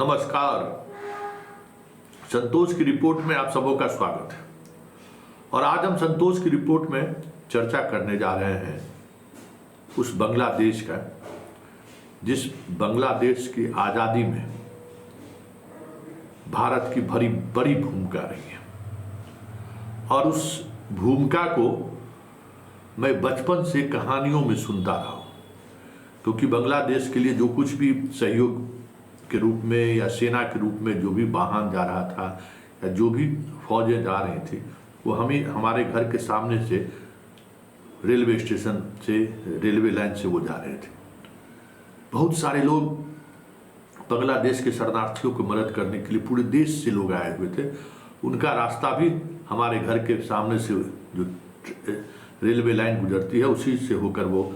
नमस्कार। संतोष की रिपोर्ट में आप सबों का स्वागत है। और आज हम संतोष की रिपोर्ट में चर्चा करने जा रहे हैं उस बांग्लादेश का, जिस बांग्लादेश की आज़ादी में भारत की बड़ी भूमिका रही है। और उस भूमिका को मैं बचपन से कहानियों में सुनता रहा हूँ, क्योंकि बांग्लादेश के लिए जो कुछ भी सहयोग के रूप में या सेना के रूप में जो भी वाहन जा रहा था या जो भी फौजें जा रही थी, वो हमारे घर के सामने से रेलवे स्टेशन से, रेलवे लाइन से वो जा रहे थे। बहुत सारे लोग बांग्लादेश के शरणार्थियों को मदद करने के लिए पूरे देश से लोग आए हुए थे। उनका रास्ता भी हमारे घर के सामने से जो रेलवे लाइन गुजरती है उसी से होकर वो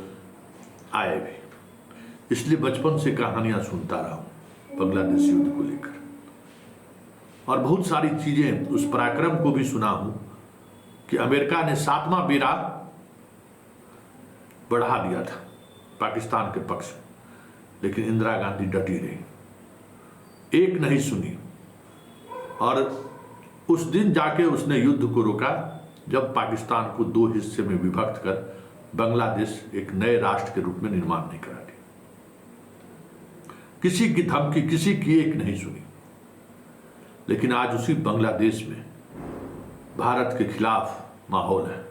आए भी। इसलिए बचपन से कहानियाँ सुनता रहा हूँ बांग्लादेश युद्ध को लेकर, और बहुत सारी चीजें, उस पराक्रम को भी सुना हूं कि अमेरिका ने 7वां बेड़ा बढ़ा दिया था पाकिस्तान के पक्ष में, लेकिन इंदिरा गांधी डटी रही, एक नहीं सुनी। और उस दिन जाके उसने युद्ध को रोका जब पाकिस्तान को 2 हिस्से में विभक्त कर बांग्लादेश एक नए राष्ट्र के रूप में निर्माण नहीं करा दिया। किसी की धमकी, किसी की एक नहीं सुनी। लेकिन आज उसी बांग्लादेश में भारत के खिलाफ माहौल है,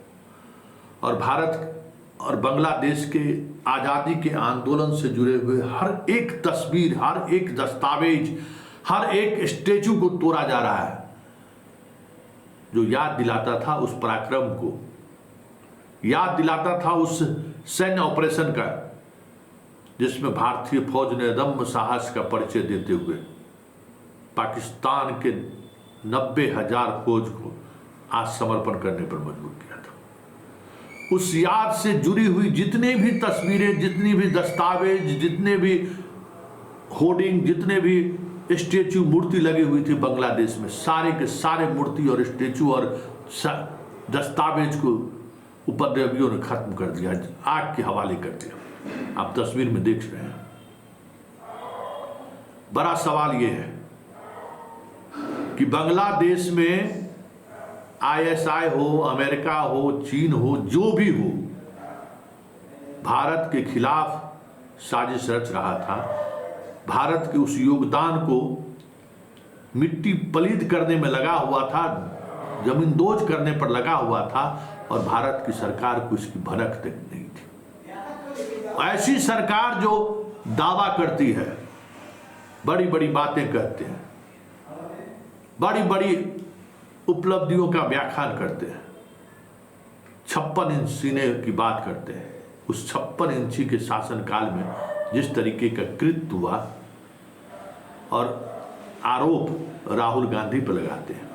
और भारत और बांग्लादेश के आज़ादी के आंदोलन से जुड़े हुए हर एक तस्वीर, हर एक दस्तावेज, हर एक स्टेचू को तोड़ा जा रहा है, जो याद दिलाता था उस पराक्रम को, याद दिलाता था उस सैन्य ऑपरेशन का, जिसमें भारतीय फौज ने अदम्य साहस का परिचय देते हुए पाकिस्तान के 90,000 फौज को आज समर्पण करने पर मजबूर किया था। उस याद से जुड़ी हुई जितने भी तस्वीरें, जितनी भी दस्तावेज, जितने भी होर्डिंग, जितने भी स्टेचू, मूर्ति लगी हुई थी बांग्लादेश में, सारे के सारे मूर्ति और स्टेचू और दस्तावेज को उपद्रवियों ने खत्म कर दिया, आग के हवाले कर दिया। आप तस्वीर में देख रहे हैं। बड़ा सवाल यह है कि बांग्लादेश में आईएसआई हो, अमेरिका हो, चीन हो, जो भी हो, भारत के खिलाफ साजिश रच रहा था। भारत के उस योगदान को मिट्टी पलीद करने में लगा हुआ था, जमींदोज करने पर लगा हुआ था, और भारत की सरकार को इसकी भनक तक नहीं थी। ऐसी सरकार जो दावा करती है, बड़ी बड़ी बातें कहते हैं, बड़ी बड़ी उपलब्धियों का व्याख्यान करते हैं, 56 इंच सीने की बात करते हैं, उस 56 इंची के शासनकाल में जिस तरीके का कृत्य हुआ, और आरोप राहुल गांधी पर लगाते हैं।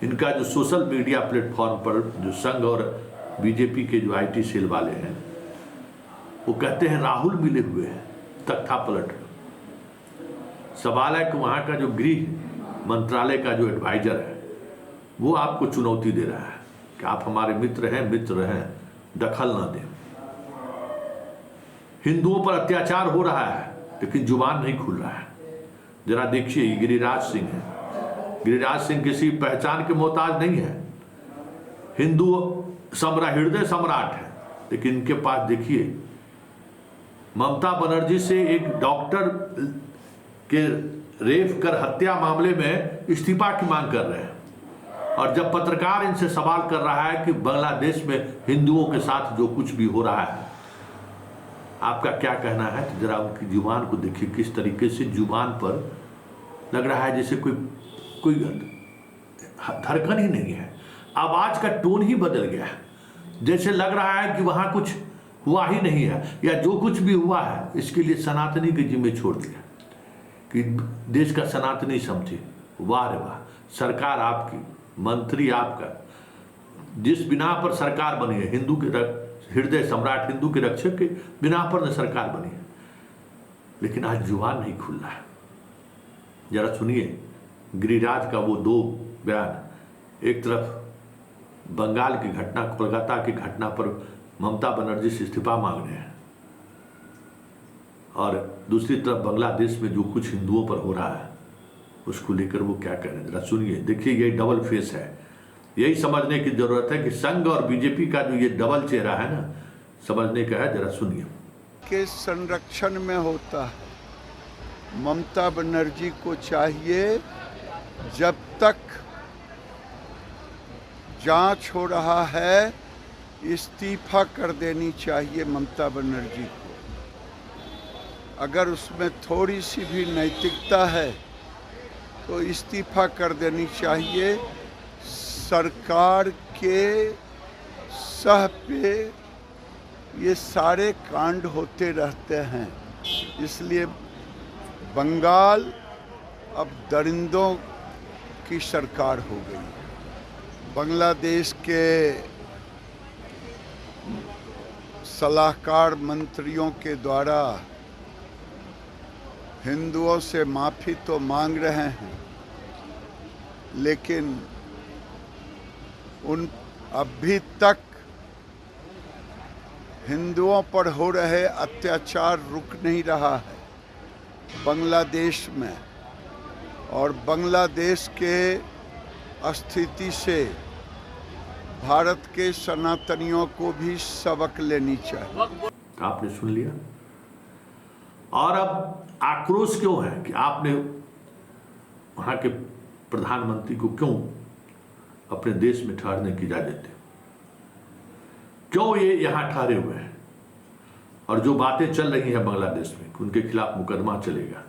इनका जो सोशल मीडिया प्लेटफॉर्म पर जो संघ और बीजेपी के जो आईटी सेल वाले हैं, वो कहते हैं राहुल मिले हुए हैं तख्ता पलट। सवाल है कि वहाँ का जो गृह मंत्रालय का जो एडवाइजर है, वो आपको चुनौती दे रहा है कि आप हमारे मित्र हैं, दखल ना दें। हिंदुओं पर अत्याचार हो रहा है, लेकिन जुबान नहीं खुल रहा है। जरा देखिए, गिरिराज सिंह है। गिरिराज सिंह किसी पहचान के मोहताज नहीं है, हिंदू हृदय सम्राट है, लेकिन इनके पास देखिए, ममता बनर्जी से एक डॉक्टर के रेप कर हत्या मामले में इस्तीफा की मांग कर रहे हैं। और जब पत्रकार इनसे सवाल कर रहा है कि बांग्लादेश में हिंदुओं के साथ जो कुछ भी हो रहा है, आपका क्या कहना है, तो जरा उनकी जुबान को देखिए, किस तरीके से जुबान पर लग रहा है जैसे कोई धड़कन ही नहीं है, आवाज का टोन ही बदल गया है, जैसे लग रहा है कि वहां कुछ हुआ ही नहीं है, या जो कुछ भी हुआ है इसके लिए सनातनी के जिम्मे छोड़ दिया कि देश का सनातनी समझे। वाह रे वाह, सरकार आपकी, मंत्री आपका, जिस बिना पर सरकार बनी है, हिंदू के हृदय सम्राट, हिंदू के रक्षक के बिना पर सरकार बनी है, लेकिन आज जुबान नहीं खुल रहा है। जरा सुनिए गिरिराज का वो 2 बयान। एक तरफ बंगाल की घटना, कोलकाता की घटना पर ममता बनर्जी से इस्तीफा मांग रहे हैं, और दूसरी तरफ बांग्लादेश में जो कुछ हिंदुओं पर हो रहा है उसको लेकर वो क्या कह रहे हैं, जरा सुनिए। देखिए ये डबल फेस है, यही समझने की जरूरत है कि संघ और बीजेपी का जो ये डबल चेहरा है ना, समझने का है, जरा सुनिए। के संरक्षण में होता है। ममता बनर्जी को चाहिए जब तक जांच हो रहा है इस्तीफा कर देनी चाहिए ममता बनर्जी को। अगर उसमें थोड़ी सी भी नैतिकता है तो इस्तीफा कर देनी चाहिए। सरकार के सह पे ये सारे कांड होते रहते हैं, इसलिए बंगाल अब दरिंदों की सरकार हो गई। बांग्लादेश के सलाहकार मंत्रियों के द्वारा हिंदुओं से माफ़ी तो मांग रहे हैं, लेकिन उन अभी तक हिंदुओं पर हो रहे अत्याचार रुक नहीं रहा है बांग्लादेश में। और बांग्लादेश के स्थिति से भारत के सनातनियों को भी सबक लेनी चाहिए। आपने सुन लिया। और अब आक्रोश क्यों है कि आपने वहां के प्रधानमंत्री को क्यों अपने देश में ठहरने की इजाजत दी, क्यों ये यहां ठहरे हुए हैं। और जो बातें चल रही हैं बांग्लादेश में कि उनके खिलाफ मुकदमा चलेगा,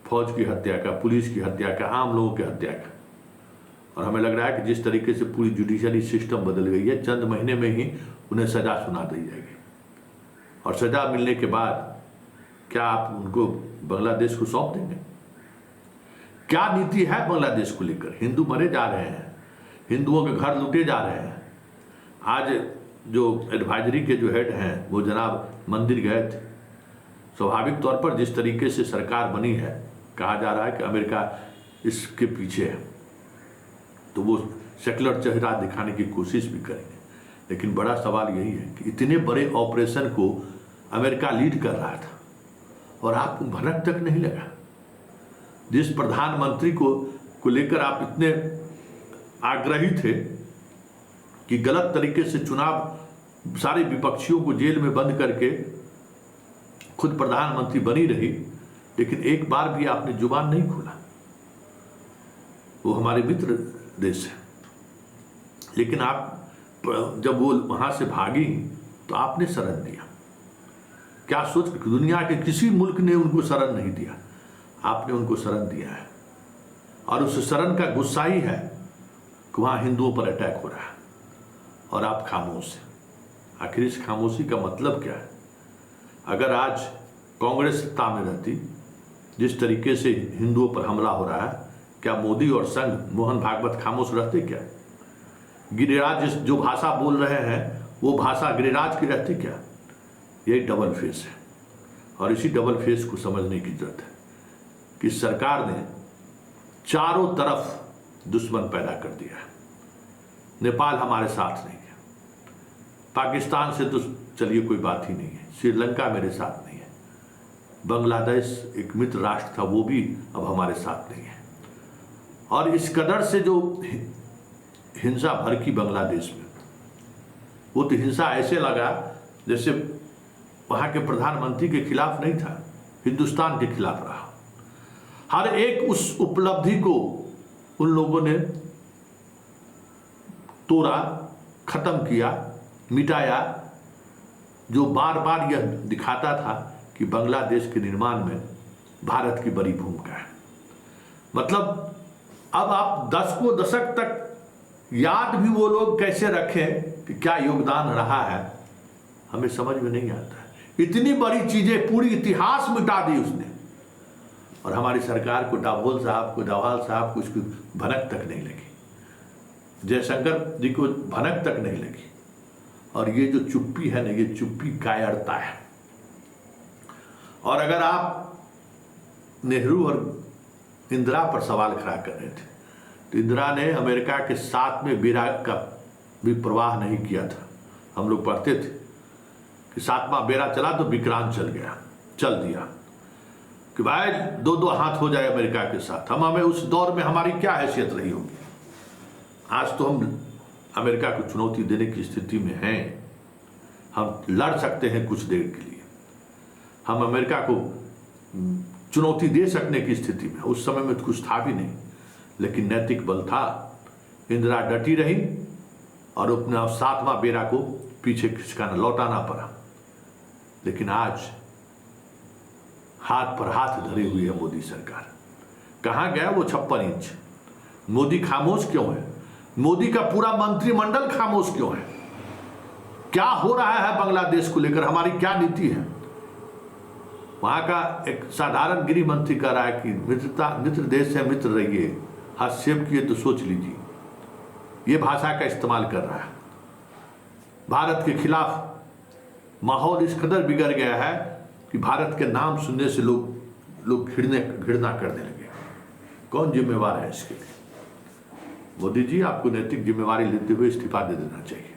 फौज की हत्या का, पुलिस की हत्या का, आम लोगों की हत्या का, और हमें लग रहा है कि जिस तरीके से पूरी जुडिशरी सिस्टम बदल गई है, चंद महीने में ही उन्हें सजा सुना दी जाएगी। और सजा मिलने के बाद क्या आप उनको बांग्लादेश को सौंप देंगे? क्या नीति है बांग्लादेश को लेकर? हिंदू मरे जा रहे हैं, हिंदुओं के घर लूटे जा रहे हैं। आज जो एडवाइजरी के जो हेड हैं वो जनाब मंदिर गए थे। स्वाभाविक तौर पर जिस तरीके से सरकार बनी है, कहा जा रहा है कि अमेरिका इसके पीछे है, तो वो सेकुलर चेहरा दिखाने की कोशिश भी करेंगे। लेकिन बड़ा सवाल यही है कि इतने बड़े ऑपरेशन को अमेरिका लीड कर रहा था और आपको भनक तक नहीं लगा। जिस प्रधानमंत्री को लेकर आप इतने आग्रही थे कि गलत तरीके से चुनाव, सारे विपक्षियों को जेल में बंद करके खुद प्रधानमंत्री बनी रही, लेकिन एक बार भी आपने जुबान नहीं खोला। वो हमारे मित्र देश है, लेकिन आप जब वो वहां से भागी तो आपने शरण दिया। क्या सोच, दुनिया के किसी मुल्क ने उनको शरण नहीं दिया, आपने उनको शरण दिया है। और उस शरण का गुस्सा ही है कि वहां हिंदुओं पर अटैक हो रहा है और आप खामोश हैं। आखिर इस खामोशी का मतलब क्या है? अगर आज कांग्रेस सत्ता में रहती, जिस तरीके से हिंदुओं पर हमला हो रहा है, क्या मोदी और संघ, मोहन भागवत खामोश रहते क्या? गिरिराज जो भाषा बोल रहे हैं वो भाषा गिरिराज की रहती क्या? यही डबल फेस है। और इसी डबल फेस को समझने की जरूरत है कि सरकार ने चारों तरफ दुश्मन पैदा कर दिया है। नेपाल हमारे साथ नहीं है, पाकिस्तान से तो चलिए कोई बात ही नहीं है, श्रीलंका मेरे साथ नहीं है, बांग्लादेश एक मित्र राष्ट्र था वो भी अब हमारे साथ नहीं है। और इस कदर से जो हिंसा भड़की बांग्लादेश में, वो तो हिंसा ऐसे लगा जैसे वहां के प्रधानमंत्री के खिलाफ नहीं था, हिंदुस्तान के खिलाफ रहा। हर एक उस उपलब्धि को उन लोगों ने तोड़ा, खत्म किया, मिटाया, जो बार बार यह दिखाता था कि बांग्लादेश के निर्माण में भारत की बड़ी भूमिका है। मतलब अब आप दशक तक याद भी वो लोग कैसे रखें कि क्या योगदान रहा है, हमें समझ में नहीं आता है। इतनी बड़ी चीजें, पूरी इतिहास मिटा दी उसने, और हमारी सरकार को, डोभाल साहब को इसकी भनक तक नहीं लगी, जयशंकर जी को भनक तक नहीं लगी। और ये जो चुप्पी है ना, ये चुप्पी कायरता है। और अगर आप नेहरू और इंदिरा पर सवाल खड़ा कर रहे थे, तो इंदिरा ने अमेरिका के साथ में बेड़ा का भी प्रवाह नहीं किया था। हम लोग पढ़ते थे कि 7वां बेड़ा चला तो विक्रांत चल दिया। कि भाई दो दो हाथ हो जाए अमेरिका के साथ। हमें उस दौर में हमारी क्या हैसियत रही होगी। आज तो हम अमेरिका को चुनौती देने की स्थिति में हैं। हम लड़ सकते हैं कुछ देर के लिए, हम अमेरिका को चुनौती दे सकने की स्थिति में। उस समय में तो कुछ था भी नहीं, लेकिन नैतिक बल था। इंदिरा डटी रही और अपना 7वां बेड़ा को पीछे खिसकाना, लौटाना पड़ा। लेकिन आज हाथ पर हाथ धरी हुई है मोदी सरकार। कहाँ गया वो 56 इंच? मोदी खामोश क्यों है? मोदी का पूरा मंत्रिमंडल खामोश क्यों है? क्या हो रहा है बांग्लादेश को लेकर? हमारी क्या नीति है? वहां का एक साधारण गृह मंत्री कह रहा है कि मित्र देश से मित्र रहिए, हस्तक्षेप किए तो सोच लीजिए। ये भाषा का इस्तेमाल कर रहा है। भारत के खिलाफ माहौल इस कदर बिगड़ गया है कि भारत के नाम सुनने से लोग घृणा करने लगे। कौन जिम्मेवार है इसके लिए? मोदी जी, आपको नैतिक जिम्मेवारी लेते हुए इस्तीफा दे देना चाहिए।